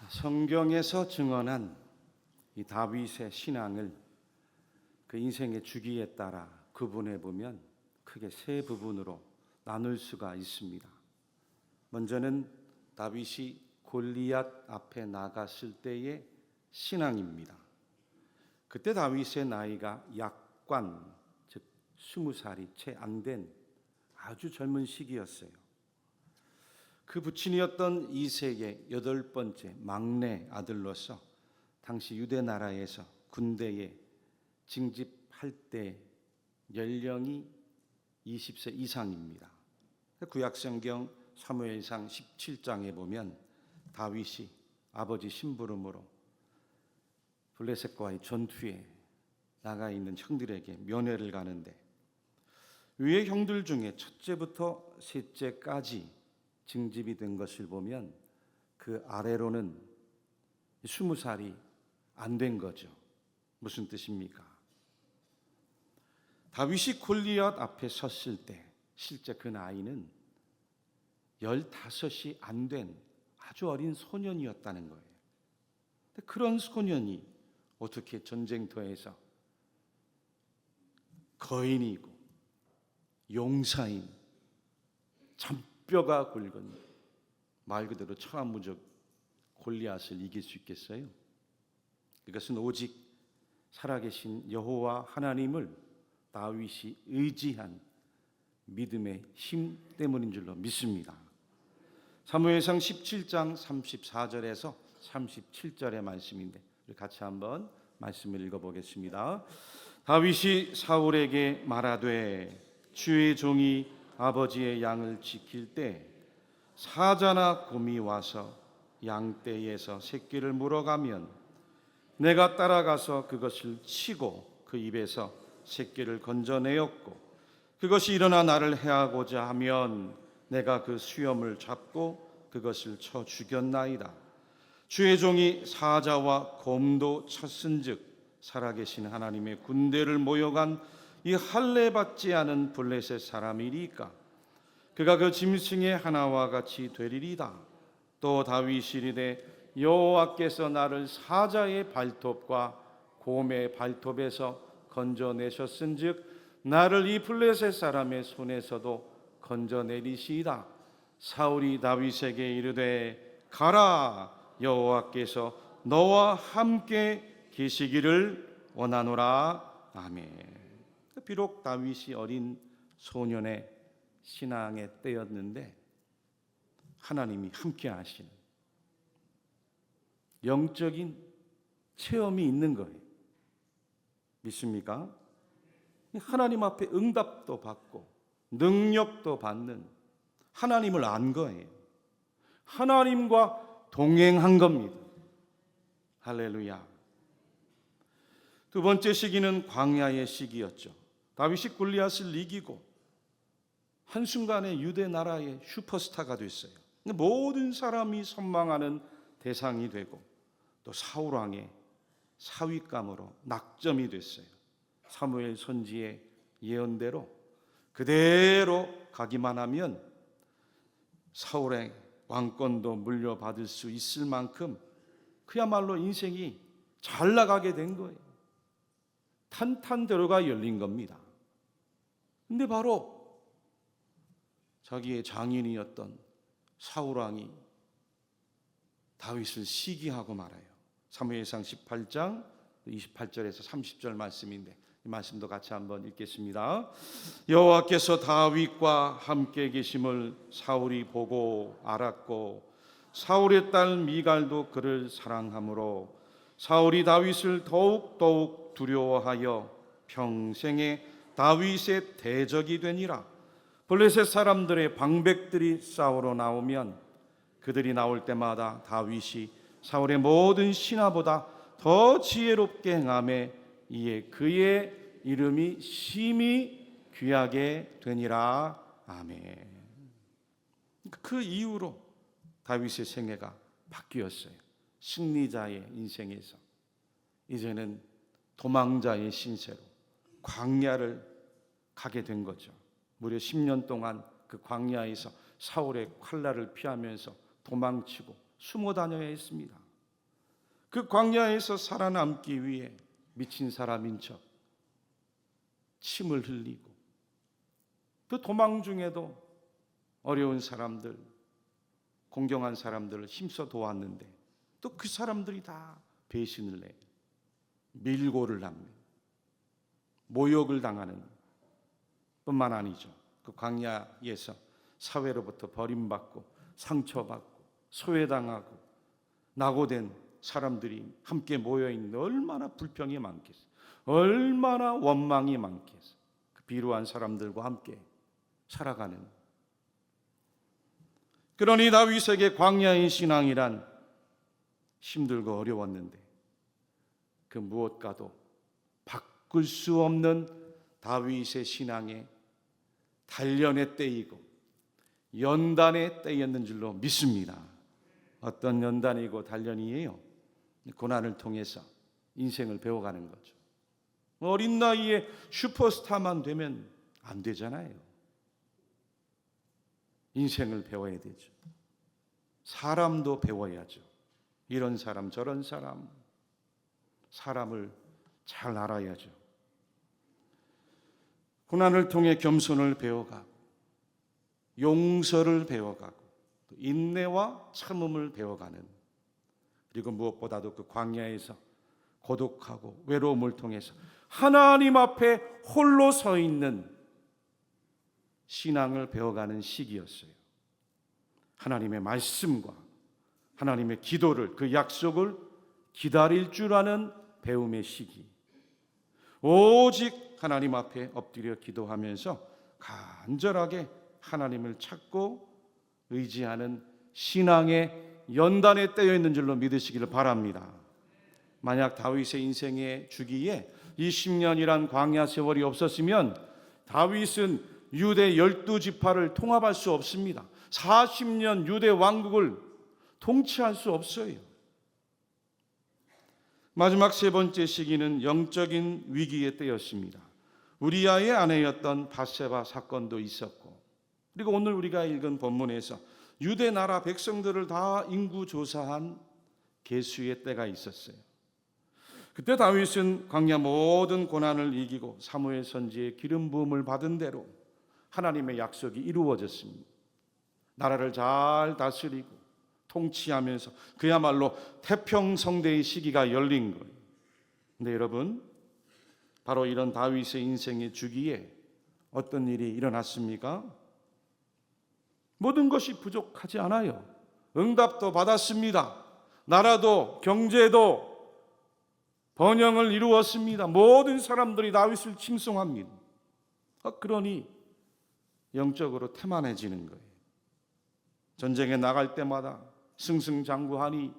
성경에서 증언한 이 다윗의 신앙을 그 인생의 주기에 따라 구분해 보면 크게 세 부분으로 나눌 수가 있습니다. 먼저는 다윗이 골리앗 앞에 나갔을 때의 신앙입니다. 그때 다윗의 나이가 약관, 즉 20살이 채 안 된 아주 젊은 시기였어요. 그 부친이었던 이새의 8번째 막내 아들로서 당시 유대 나라에서 군대에 징집할 때 연령이 20세 이상입니다. 구약성경 사무엘상 17장에 보면 다윗이 아버지 심부름으로 블레셋과의 전투에 나가 있는 형들에게 면회를 가는데 위의 형들 중에 첫째부터 셋째까지 징집이 된 것을 보면 그 아래로는 20살이 안 된 거죠. 무슨 뜻입니까? 다윗이 골리앗 앞에 섰을 때 실제 그 나이는 15이 안 된 아주 어린 소년이었다는 거예요. 그런 소년이 어떻게 전쟁터에서 거인이고 용사인 뼈가 굵은 말 그대로 천하무적 골리앗을 이길 수 있겠어요? 그것은 오직 살아계신 여호와 하나님을 다윗이 의지한 믿음의 힘 때문인 줄로 믿습니다. 사무엘상 17장 34절에서 37절의 말씀인데 같이 한번 말씀을 읽어보겠습니다. 다윗이 사울에게 말하되 주의 종이 아버지의 양을 지킬 때 사자나 곰이 와서 양떼에서 새끼를 물어가면 내가 따라가서 그것을 치고 그 입에서 새끼를 건져내었고 그것이 일어나 나를 해하고자 하면 내가 그 수염을 잡고 그것을 쳐 죽였나이다. 주의 종이 사자와 곰도 쳤은즉 살아계신 하나님의 군대를 모여간 이 할례 받지 않은 블레셋 사람이리까 그가 그 짐승의 하나와 같이 되리리다. 또 다윗이 이르되 여호와께서 나를 사자의 발톱과 곰의 발톱에서 건져내셨은즉 나를 이 블레셋 사람의 손에서도 건져내리시이다. 사울이 다윗에게 이르되 가라 여호와께서 너와 함께 계시기를 원하노라. 아멘. 비록 다윗이 어린 소년의 신앙의 때였는데 하나님이 함께 하시는 영적인 체험이 있는 거예요. 믿습니까? 하나님 앞에 응답도 받고 능력도 받는 하나님을 안 거예요. 하나님과 동행한 겁니다. 할렐루야. 두 번째 시기는 광야의 시기였죠. 다윗이 골리앗을 이기고 한순간에 유대 나라의 슈퍼스타가 됐어요. 모든 사람이 선망하는 대상이 되고 또 사울 왕의 사윗감으로 낙점이 됐어요. 사무엘 선지의 예언대로 그대로 가기만 하면 사울의 왕권도 물려받을 수 있을 만큼 그야말로 인생이 잘 나가게 된 거예요. 탄탄대로가 열린 겁니다. 근데 바로 자기의 장인이었던 사울왕이 다윗을 시기하고 말아요. 사무엘상 18장 28절에서 30절 말씀인데 이 말씀도 같이 한번 읽겠습니다. 여호와께서 다윗과 함께 계심을 사울이 보고 알았고 사울의 딸 미갈도 그를 사랑하므로 사울이 다윗을 더욱 두려워하여 평생에 다윗의 대적이 되니라. 블레셋 사람들의 방백들이 싸우러 나오면 그들이 나올 때마다 다윗이 사울의 모든 신하보다 더 지혜롭게 행하매 이에 그의 이름이 심히 귀하게 되니라. 아멘. 그 이후로 다윗의 생애가 바뀌었어요. 승리자의 인생에서 이제는 도망자의 신세로 광야를 가게 된 거죠. 무려 10년 동안 그 광야에서 사울의 칼날을 피하면서 도망치고 숨어 다녀야 했습니다. 그 광야에서 살아남기 위해 미친 사람인 척 침을 흘리고, 그 도망 중에도 어려운 사람들, 공경한 사람들을 힘써 도왔는데 또 그 사람들이 다 배신을 해요. 밀고를 합니다. 모욕을 당하는 뿐만 아니죠. 그 광야에서 사회로부터 버림받고 상처받고 소외당하고 낙오된 사람들이 함께 모여있는, 얼마나 불평이 많겠어요. 얼마나 원망이 많겠어요. 그 비루한 사람들과 함께 살아가는. 그러니 다윗에게 광야의 신앙이란 힘들고 어려웠는데 그 무엇과도 바꿀 수 없는 다윗의 신앙에 단련의 때이고 연단의 때였는 줄로 믿습니다. 어떤 연단이고 단련이에요? 고난을 통해서 인생을 배워가는 거죠. 어린 나이에 슈퍼스타만 되면 안 되잖아요. 인생을 배워야 되죠. 사람도 배워야죠. 이런 사람 저런 사람, 사람을 잘 알아야죠. 고난을 통해 겸손을 배워가고 용서를 배워가고 인내와 참음을 배워가는, 그리고 무엇보다도 그 광야에서 고독하고 외로움을 통해서 하나님 앞에 홀로 서 있는 신앙을 배워가는 시기였어요. 하나님의 말씀과 하나님의 기도를, 그 약속을 기다릴 줄 아는 배움의 시기. 오직 하나님 앞에 엎드려 기도하면서 간절하게 하나님을 찾고 의지하는 신앙의 연단에 때여 있는 줄로 믿으시기를 바랍니다. 만약 다윗의 인생의 주기에 20년이란 광야 세월이 없었으면 다윗은 유대 12지파를 통합할 수 없습니다. 40년 유대 왕국을 통치할 수 없어요. 마지막 세 번째 시기는 영적인 위기의 때였습니다. 우리아의 아내였던 밧세바 사건도 있었고, 그리고 오늘 우리가 읽은 본문에서 유대 나라 백성들을 다 인구 조사한 계수의 때가 있었어요. 그때 다윗은 광야 모든 고난을 이기고 사무엘 선지의 기름 부음을 받은 대로 하나님의 약속이 이루어졌습니다. 나라를 잘 다스리고 통치하면서 그야말로 태평성대의 시기가 열린 거예요. 근데 여러분, 바로 이런 다윗의 인생의 주기에 어떤 일이 일어났습니까? 모든 것이 부족하지 않아요. 응답도 받았습니다. 나라도 경제도 번영을 이루었습니다. 모든 사람들이 다윗을 칭송합니다. 그러니 영적으로 태만해지는 거예요. 전쟁에 나갈 때마다 승승장구하니,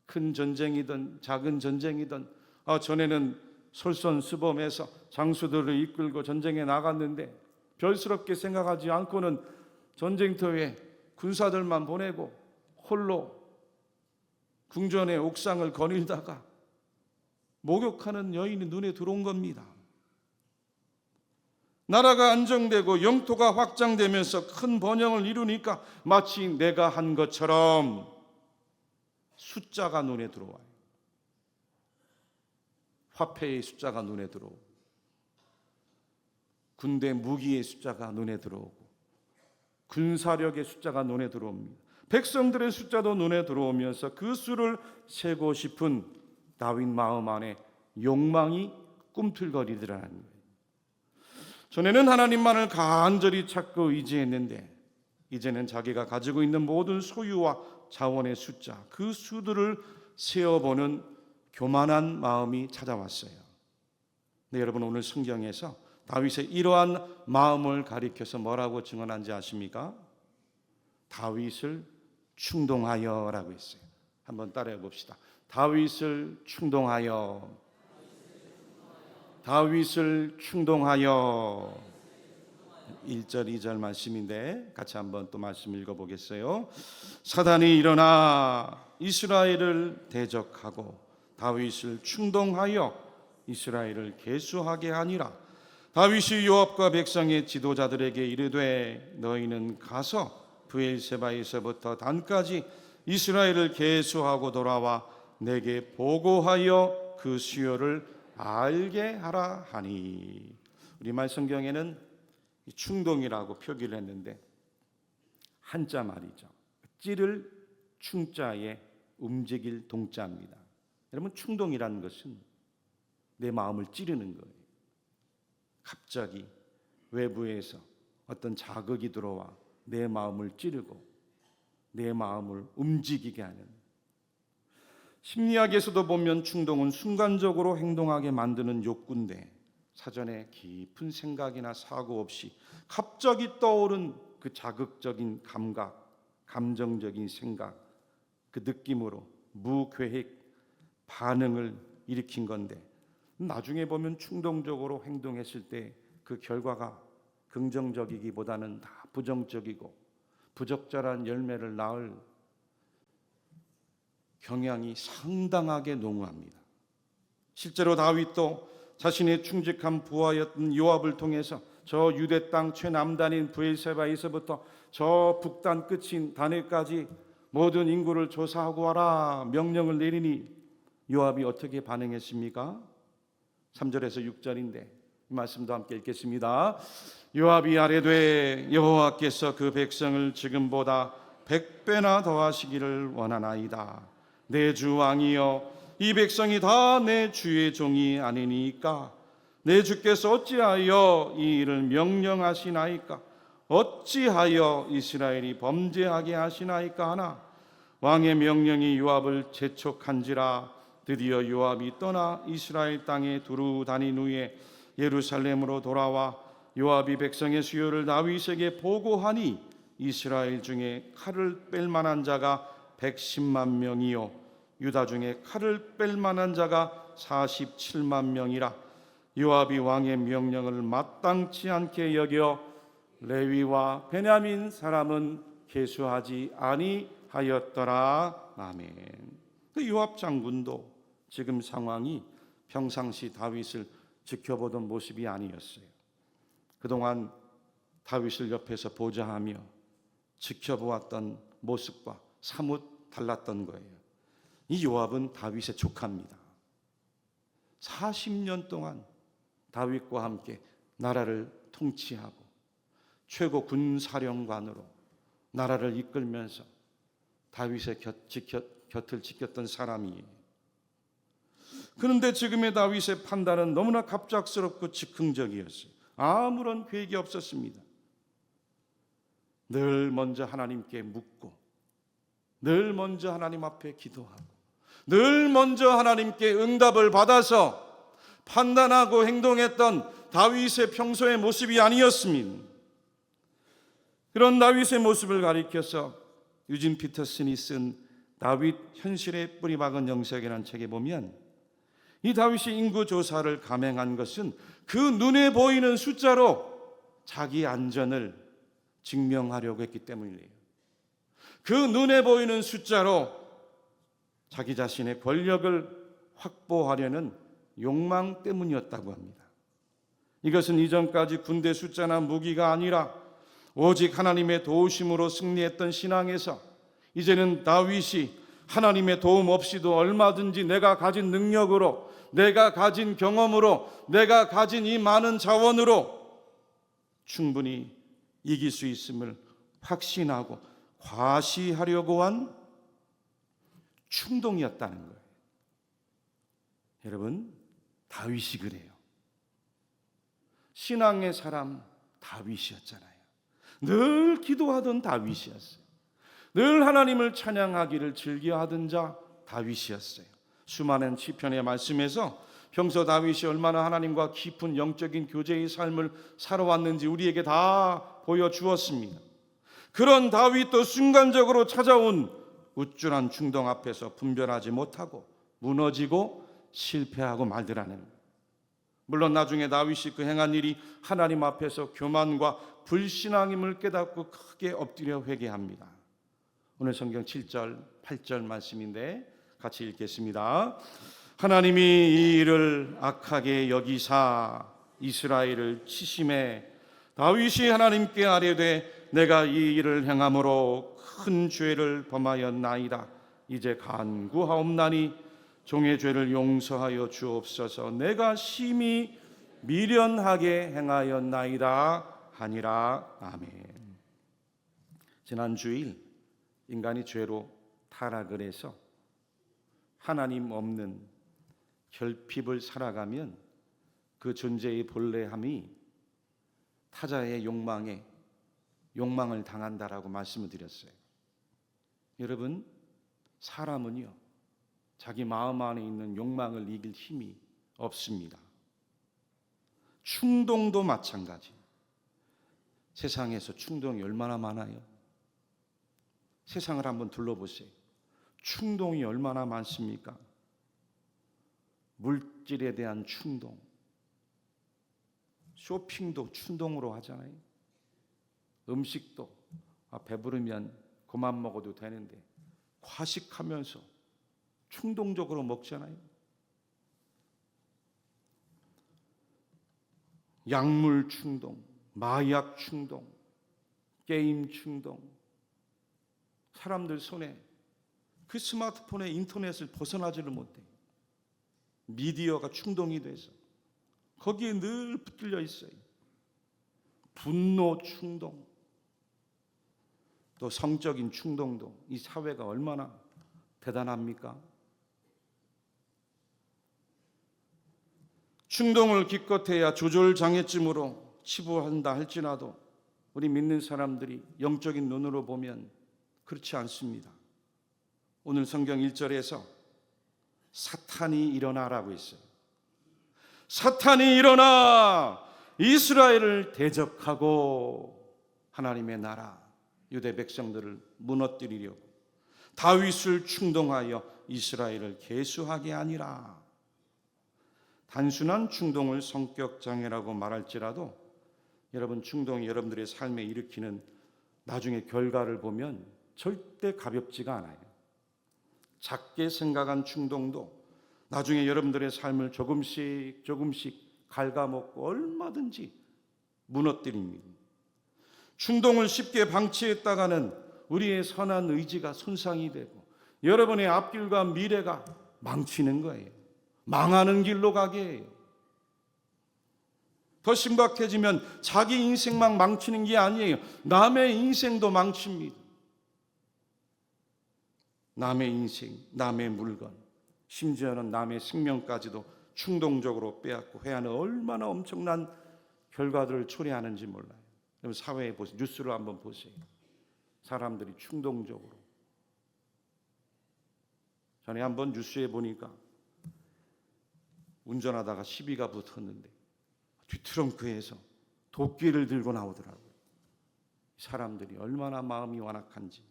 큰 전쟁이든 작은 전쟁이든, 전에는 솔선수범해서 장수들을 이끌고 전쟁에 나갔는데 별스럽게 생각하지 않고는 전쟁터에 군사들만 보내고 홀로 궁전의 옥상을 거닐다가 목욕하는 여인이 눈에 들어온 겁니다. 나라가 안정되고 영토가 확장되면서 큰 번영을 이루니까 마치 내가 한 것처럼 숫자가 눈에 들어와요. 화폐의 숫자가 눈에 들어오고 군대 무기의 숫자가 눈에 들어오고 군사력의 숫자가 눈에 들어옵니다. 백성들의 숫자도 눈에 들어오면서 그 수를 세고 싶은 다윗 마음 안에 욕망이 꿈틀거리더라는 거예요. 전에는 하나님만을 간절히 찾고 의지했는데 이제는 자기가 가지고 있는 모든 소유와 자원의 숫자, 그 수들을 세어보는 교만한 마음이 찾아왔어요. 네, 여러분, 오늘 성경에서 다윗의 이러한 마음을 가리켜서 뭐라고 증언한지 아십니까? 다윗을 충동하여라고 했어요. 한번 따라해 봅시다. 다윗을 충동하여. 다윗을 충동하여. 1절 2절 말씀인데 같이 한번 또 말씀 읽어보겠어요. 사단이 일어나 이스라엘을 대적하고 다윗을 충동하여 이스라엘을 계수하게 하니라. 다윗이 요압과 백성의 지도자들에게 이르되 너희는 가서 브엘세바에서부터 단까지 이스라엘을 계수하고 돌아와 내게 보고하여 그 수요를 알게 하라 하니. 우리말 성경에는 충동이라고 표기를 했는데 한자 말이죠. 찌를 충자에 움직일 동자입니다. 여러분, 충동이라는 것은 내 마음을 찌르는 거예요. 갑자기 외부에서 어떤 자극이 들어와 내 마음을 찌르고 내 마음을 움직이게 하는. 심리학에서도 보면 충동은 순간적으로 행동하게 만드는 욕구인데 사전에 깊은 생각이나 사고 없이 갑자기 떠오른 그 자극적인 감각, 감정적인 생각, 그 느낌으로 무계획 반응을 일으킨 건데 나중에 보면 충동적으로 행동했을 때 그 결과가 긍정적이기보다는 다 부정적이고 부적절한 열매를 낳을 경향이 상당하게 농후합니다. 실제로 다윗도 자신의 충직한 부하였던 요압을 통해서 저 유대 땅 최남단인 브엘세바에서부터 저 북단 끝인 다네까지 모든 인구를 조사하고 와라 명령을 내리니 요압이 어떻게 반응했습니까? 3절에서 6절인데 이 말씀도 함께 읽겠습니다. 요압이 아뢰되 여호와께서 그 백성을 지금보다 100배나 더하시기를 원하나이다. 내 주 왕이여, 이 백성이 다 내 주의 종이 아니니까 내 주께서 어찌하여 이 일을 명령하시나이까? 어찌하여 이스라엘이 범죄하게 하시나이까 하나 왕의 명령이 요압을 재촉한지라. 드디어 요압이 떠나 이스라엘 땅에 두루 다닌 후에 예루살렘으로 돌아와 요압이 백성의 수요를 다윗에게 보고하니 이스라엘 중에 칼을 뺄 만한 자가 110만 명이요 유다 중에 칼을 뺄 만한 자가 47만 명이라. 요압이 왕의 명령을 마땅치 않게 여겨 레위와 베냐민 사람은 계수하지 아니하였더라. 아멘. 그 요압 장군도 지금 상황이 평상시 다윗을 지켜보던 모습이 아니었어요. 그동안 다윗을 옆에서 보좌하며 지켜보았던 모습과 사뭇 달랐던 거예요. 이 요압은 다윗의 조카입니다. 40년 동안 다윗과 함께 나라를 통치하고 최고 군사령관으로 나라를 이끌면서 다윗의 곁을 지켰던 사람이에요. 그런데 지금의 다윗의 판단은 너무나 갑작스럽고 즉흥적이었어요. 아무런 계획이 없었습니다. 늘 먼저 하나님께 묻고 늘 먼저 하나님 앞에 기도하고 늘 먼저 하나님께 응답을 받아서 판단하고 행동했던 다윗의 평소의 모습이 아니었습니다. 그런 다윗의 모습을 가리켜서 유진 피터슨이 쓴 다윗 현실의 뿌리박은 영색이라는 책에 보면 이 다윗이 인구 조사를 감행한 것은 그 눈에 보이는 숫자로 자기 안전을 증명하려고 했기 때문이에요. 그 눈에 보이는 숫자로 자기 자신의 권력을 확보하려는 욕망 때문이었다고 합니다. 이것은 이전까지 군대 숫자나 무기가 아니라 오직 하나님의 도우심으로 승리했던 신앙에서 이제는 다윗이 하나님의 도움 없이도 얼마든지 내가 가진 능력으로, 내가 가진 경험으로, 내가 가진 이 많은 자원으로 충분히 이길 수 있음을 확신하고 과시하려고 한 충동이었다는 거예요. 여러분, 다윗이 그래요. 신앙의 사람 다윗이었잖아요. 늘 기도하던 다윗이었어요. 늘 하나님을 찬양하기를 즐겨하던 자 다윗이었어요. 수많은 시편의 말씀에서 평소 다윗이 얼마나 하나님과 깊은 영적인 교제의 삶을 살아왔는지 우리에게 다 보여주었습니다. 그런 다윗도 순간적으로 찾아온 우쭐한 충동 앞에서 분별하지 못하고 무너지고 실패하고 말더라는 거예요. 물론 나중에 다윗이 그 행한 일이 하나님 앞에서 교만과 불신앙임을 깨닫고 크게 엎드려 회개합니다. 오늘 성경 7절, 8절 말씀인데 같이 읽겠습니다. 하나님이 이 일을 악하게 여기사 이스라엘을 치심해 다윗이 하나님께 아뢰되 내가 이 일을 행함으로 큰 죄를 범하였나이다. 이제 간구하옵나니 종의 죄를 용서하여 주옵소서. 내가 심히 미련하게 행하였나이다 하니라. 아멘. 지난 주일 인간이 죄로 타락을 해서 하나님 없는 결핍을 살아가면 그 존재의 본래함이 타자의 욕망을 당한다라고 말씀을 드렸어요. 여러분, 사람은요, 자기 마음 안에 있는 욕망을 이길 힘이 없습니다. 충동도 마찬가지. 세상에서 충동이 얼마나 많아요? 세상을 한번 둘러보세요. 충동이 얼마나 많습니까? 물질에 대한 충동, 쇼핑도 충동으로 하잖아요. 음식도 배부르면 그만 먹어도 되는데 과식하면서 충동적으로 먹잖아요. 약물 충동, 마약 충동, 게임 충동. 사람들 손에 그 스마트폰에 인터넷을 벗어나지를 못해요. 미디어가 충동이 돼서 거기에 늘 붙들려 있어요. 분노 충동, 또 성적인 충동도 이 사회가 얼마나 대단합니까? 충동을 기껏해야 조절장애증으로 치부한다 할지라도 우리 믿는 사람들이 영적인 눈으로 보면 그렇지 않습니다. 오늘 성경 1절에서 사탄이 일어나라고 했어요. 사탄이 일어나 이스라엘을 대적하고 하나님의 나라 유대 백성들을 무너뜨리려고 다윗을 충동하여 이스라엘을 계수하게 아니라. 단순한 충동을 성격장애라고 말할지라도 여러분, 충동이 여러분들의 삶에 일으키는 나중에 결과를 보면 절대 가볍지가 않아요. 작게 생각한 충동도 나중에 여러분들의 삶을 조금씩 갉아먹고 얼마든지 무너뜨립니다. 충동을 쉽게 방치했다가는 우리의 선한 의지가 손상이 되고 여러분의 앞길과 미래가 망치는 거예요. 망하는 길로 가게 해요. 더 심각해지면 자기 인생만 망치는 게 아니에요. 남의 인생도 망칩니다. 남의 인생, 남의 물건, 심지어는 남의 생명까지도 충동적으로 빼앗고 회하는 얼마나 엄청난 결과들을 초래하는지 몰라요. 여러분, 사회에 보세요. 뉴스를 한번 보세요. 사람들이 충동적으로. 전에 한번 뉴스에 보니까 운전하다가 시비가 붙었는데 뒷트렁크에서 도끼를 들고 나오더라고요. 사람들이 얼마나 마음이 완악한지.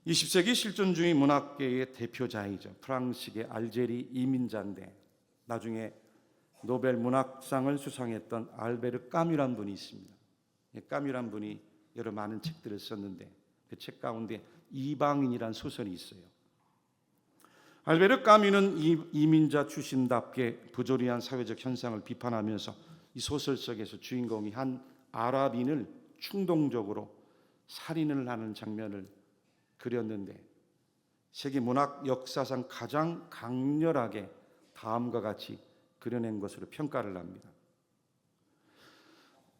20세기 실존주의 문학계의 대표자이죠. 프랑스계 알제리 이민자인데 나중에 노벨 문학상을 수상했던 알베르 까뮈란 분이 있습니다. 까뮈란 분이 여러 많은 책들을 썼는데 그 책 가운데 이방인이란 소설이 있어요. 알베르 까뮈는 이민자 출신답게 부조리한 사회적 현상을 비판하면서 이 소설 속에서 주인공이 한 아랍인을 충동적으로 살인을 하는 장면을 그렸는데 세계 문학 역사상 가장 강렬하게 다음과 같이 그려낸 것으로 평가를 합니다.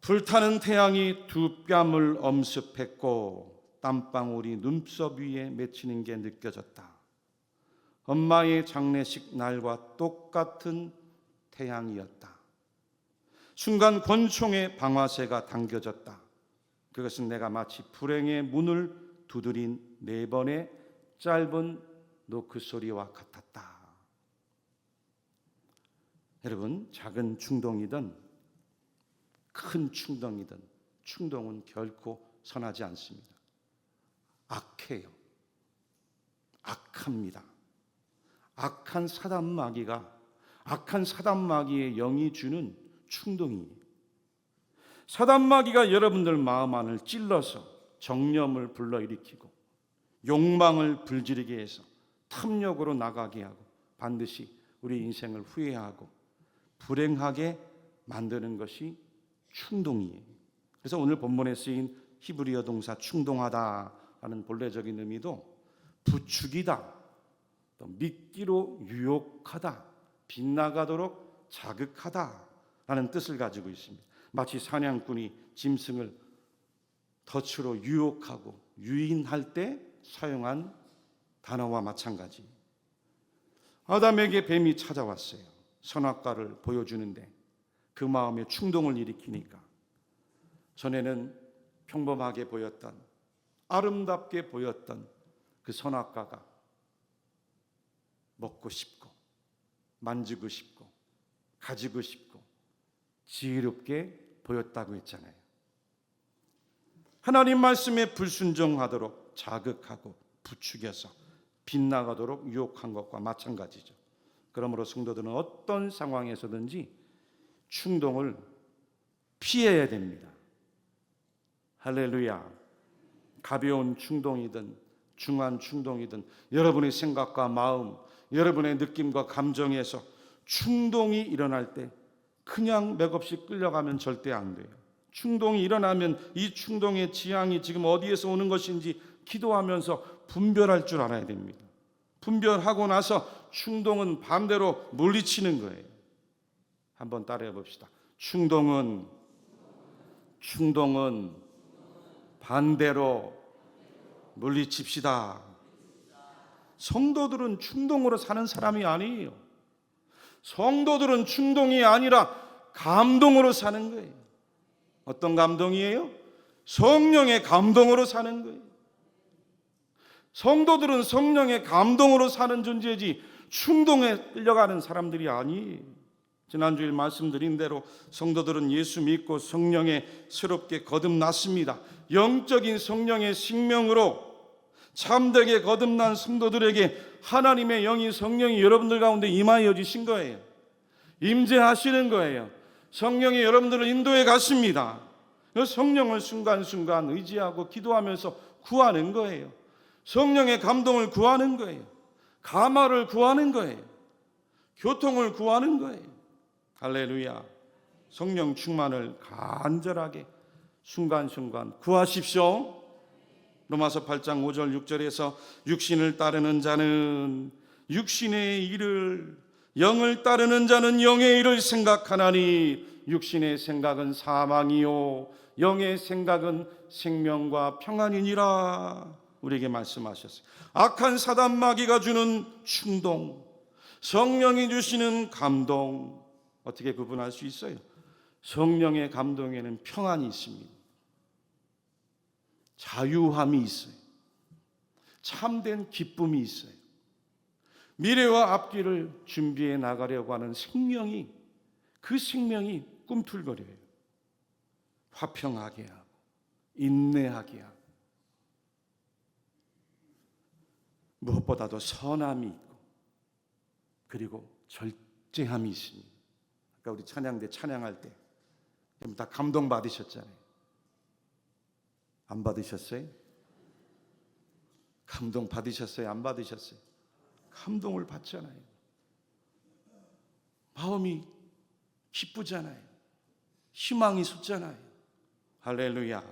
불타는 태양이 두 뺨을 엄습했고 땀방울이 눈썹 위에 맺히는 게 느껴졌다. 엄마의 장례식 날과 똑같은 태양이었다. 순간 권총의 방아쇠가 당겨졌다. 그것은 내가 마치 불행의 문을 두드린 4번의 짧은 노크 소리와 같았다. 여러분, 작은 충동이든 큰 충동이든 충동은 결코 선하지 않습니다. 악해요. 악합니다. 악한 사단 마귀의 영이 주는 충동이에요. 사단 마귀가 여러분들 마음 안을 찔러서 정념을 불러일으키고 욕망을 불지르게 해서 탐욕으로 나가게 하고 반드시 우리 인생을 후회하고 불행하게 만드는 것이 충동이에요. 그래서 오늘 본문에 쓰인 히브리어 동사 충동하다 하는 본래적인 의미도 부추기다, 또 믿기로 유혹하다, 빗나가도록 자극하다라는 뜻을 가지고 있습니다. 마치 사냥꾼이 짐승을 덫으로 유혹하고 유인할 때 사용한 단어와 마찬가지. 아담에게 뱀이 찾아왔어요. 선악과를 보여주는데 그 마음에 충동을 일으키니까 전에는 평범하게 보였던, 아름답게 보였던 그 선악과가 먹고 싶고 만지고 싶고 가지고 싶고 지혜롭게 보였다고 했잖아요. 하나님 말씀에 불순종하도록 자극하고 부추겨서 빗나가도록 유혹한 것과 마찬가지죠. 그러므로 성도들은 어떤 상황에서든지 충동을 피해야 됩니다. 할렐루야. 가벼운 충동이든 중한 충동이든 여러분의 생각과 마음, 여러분의 느낌과 감정에서 충동이 일어날 때 그냥 맥없이 끌려가면 절대 안 돼요. 충동이 일어나면 이 충동의 지향이 지금 어디에서 오는 것인지 기도하면서 분별할 줄 알아야 됩니다. 분별하고 나서 충동은 반대로 물리치는 거예요. 한번 따라해 봅시다. 충동은 반대로 물리칩시다. 성도들은 충동으로 사는 사람이 아니에요. 성도들은 충동이 아니라 감동으로 사는 거예요. 어떤 감동이에요? 성령의 감동으로 사는 거예요. 성도들은 성령의 감동으로 사는 존재지 충동에 끌려가는 사람들이 아니에요. 지난주에 말씀드린 대로 성도들은 예수 믿고 성령에 새롭게 거듭났습니다. 영적인 성령의 생명으로 참되게 거듭난 성도들에게 하나님의 영이, 성령이 여러분들 가운데 임하여 주신 거예요. 임재하시는 거예요. 성령이 여러분들을 인도해 갔습니다. 성령을 순간순간 의지하고 기도하면서 구하는 거예요. 성령의 감동을 구하는 거예요. 감화를 구하는 거예요. 교통을 구하는 거예요. 할렐루야. 성령 충만을 간절하게 순간순간 구하십시오. 로마서 8장 5절 6절에서 육신을 따르는 자는 육신의 일을, 영을 따르는 자는 영의 일을 생각하나니 육신의 생각은 사망이요 영의 생각은 생명과 평안이니라. 우리에게 말씀하셨어요. 악한 사단 마귀가 주는 충동, 성령이 주시는 감동, 어떻게 구분할 수 있어요? 성령의 감동에는 평안이 있습니다. 자유함이 있어요. 참된 기쁨이 있어요. 미래와 앞길을 준비해 나가려고 하는 생명이, 그 생명이 꿈틀거려요. 화평하게 하고 인내하게 하고 무엇보다도 선함이 있고 그리고 절제함이 있습니다. 아까 우리 찬양대 찬양할 때 다 감동 받으셨잖아요. 안 받으셨어요? 감동 받으셨어요? 안 받으셨어요? 감동을 받잖아요. 마음이 기쁘잖아요. 희망이 솟잖아요. 할렐루야.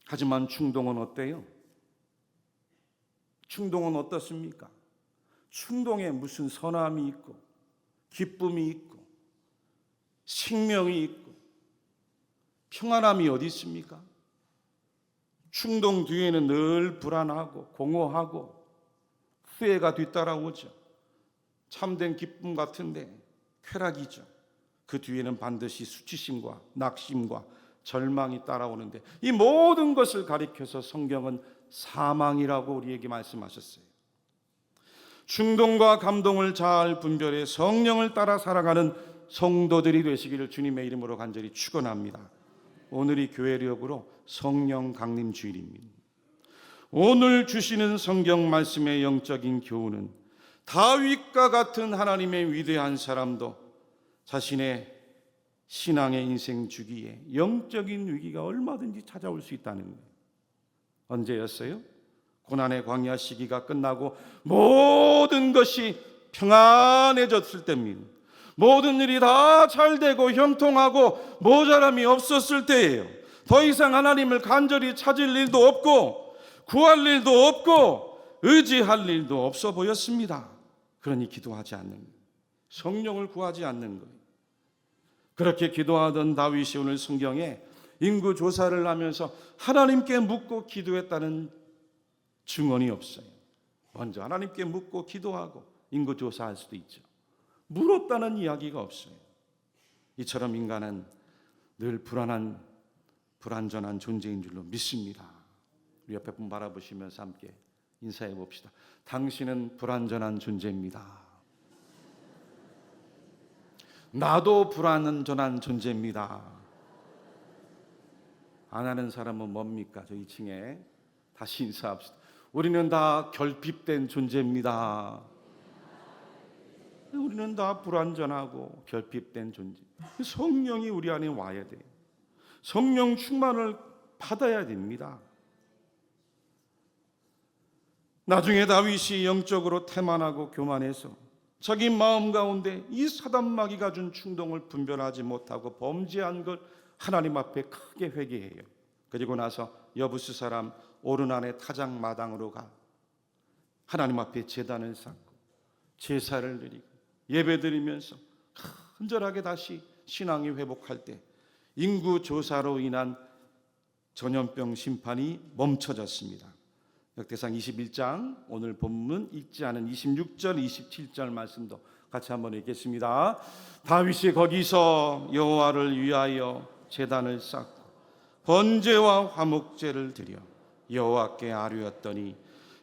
하지만 충동은 어때요? 충동은 어떻습니까? 충동에 무슨 선함이 있고 기쁨이 있고 생명이 있고 평안함이 어디 있습니까? 충동 뒤에는 늘 불안하고 공허하고 후회가 뒤따라오죠. 참된 기쁨 같은데 쾌락이죠. 그 뒤에는 반드시 수치심과 낙심과 절망이 따라오는데 이 모든 것을 가리켜서 성경은 사망이라고 우리에게 말씀하셨어요. 충동과 감동을 잘 분별해 성령을 따라 살아가는 성도들이 되시기를 주님의 이름으로 간절히 축원합니다. 오늘이 교회력으로 성령 강림 주일입니다. 오늘 주시는 성경 말씀의 영적인 교훈은 다윗과 같은 하나님의 위대한 사람도 자신의 신앙의 인생 주기에 영적인 위기가 얼마든지 찾아올 수 있다는 거예요. 언제였어요? 고난의 광야 시기가 끝나고 모든 것이 평안해졌을 때입니다. 모든 일이 다 잘되고 형통하고 모자람이 없었을 때예요. 더 이상 하나님을 간절히 찾을 일도 없고 구할 일도 없고 의지할 일도 없어 보였습니다. 그러니 기도하지 않는 거예요. 성령을 구하지 않는 거예요. 그렇게 기도하던 다윗이 오늘 성경에 인구 조사를 하면서 하나님께 묻고 기도했다는 증언이 없어요. 먼저 하나님께 묻고 기도하고 인구 조사할 수도 있죠. 물었다는 이야기가 없어요. 이처럼 인간은 늘 불완전한 존재인 줄로 믿습니다. 우리 옆에 분 바라보시면서 함께 인사해 봅시다. 당신은 불완전한 존재입니다. 나도 불완전한 존재입니다. 안 하는 사람은 뭡니까? 저 2층에 다시 인사합시다. 우리는 다 결핍된 존재입니다. 우리는 다 불완전하고 결핍된 존재. 성령이 우리 안에 와야 돼요. 성령 충만을 받아야 됩니다. 나중에 다윗이 영적으로 태만하고 교만해서 자기 마음 가운데 이 사단마귀가 준 충동을 분별하지 못하고 범죄한 걸 하나님 앞에 크게 회개해요. 그리고 나서 여부스 사람 오르난의 타작마당으로 가 하나님 앞에 제단을 쌓고 제사를 드리고 예배드리면서 간절하게 다시 신앙이 회복할 때 인구 조사로 인한 전염병 심판이 멈춰졌습니다. 역대상 21장 오늘 본문 읽지 않은 26절 27절 말씀도 같이 한번 읽겠습니다. 다윗이 거기서 여호와를 위하여 제단을 쌓고 번제와 화목제를 드려 여호와께 아뢰었더니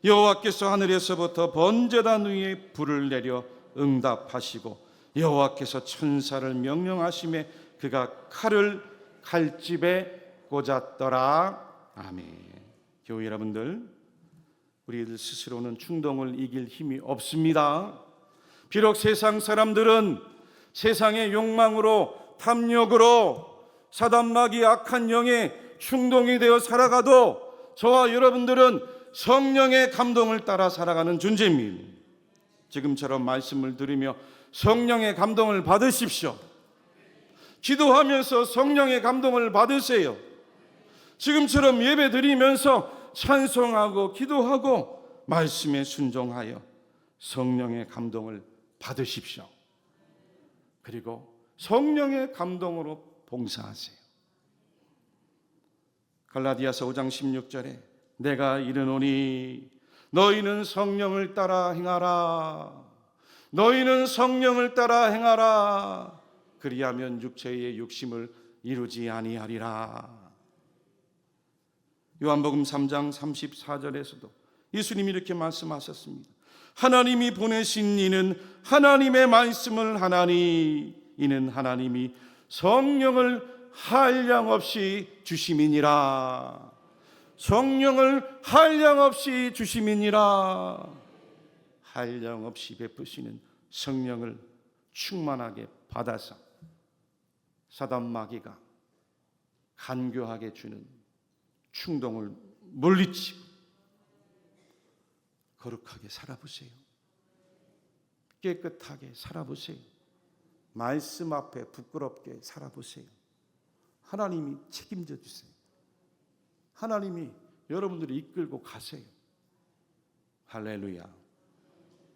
여호와께서 하늘에서부터 번제단 위에 불을 내려 응답하시고 여호와께서 천사를 명령하심에 그가 칼을 칼집에 꽂았더라. 아멘. 교회 여러분들, 우리들 스스로는 충동을 이길 힘이 없습니다. 비록 세상 사람들은 세상의 욕망으로 탐욕으로 사단마귀 악한 영에 충동이 되어 살아가도 저와 여러분들은 성령의 감동을 따라 살아가는 존재입니다. 지금처럼 말씀을 들으며 성령의 감동을 받으십시오. 기도하면서 성령의 감동을 받으세요. 지금처럼 예배 드리면서 찬송하고 기도하고 말씀에 순종하여 성령의 감동을 받으십시오. 그리고 성령의 감동으로 봉사하세요. 갈라디아서 5장 16절에 내가 이르노니 너희는 성령을 따라 행하라. 너희는 성령을 따라 행하라. 그리하면 육체의 욕심을 이루지 아니하리라. 요한복음 3장 34절에서도 예수님이 이렇게 말씀하셨습니다. 하나님이 보내신 이는 하나님의 말씀을 하나니 이는 하나님이 성령을 한량없이 주심이니라. 성령을 한량없이 주심이니라. 한량없이 베푸시는 성령을 충만하게 받아서 사단마귀가 간교하게 주는 충동을 물리치고 거룩하게 살아보세요. 깨끗하게 살아보세요. 말씀 앞에 부끄럽게 살아보세요. 하나님이 책임져 주세요. 하나님이 여러분들을 이끌고 가세요. 할렐루야.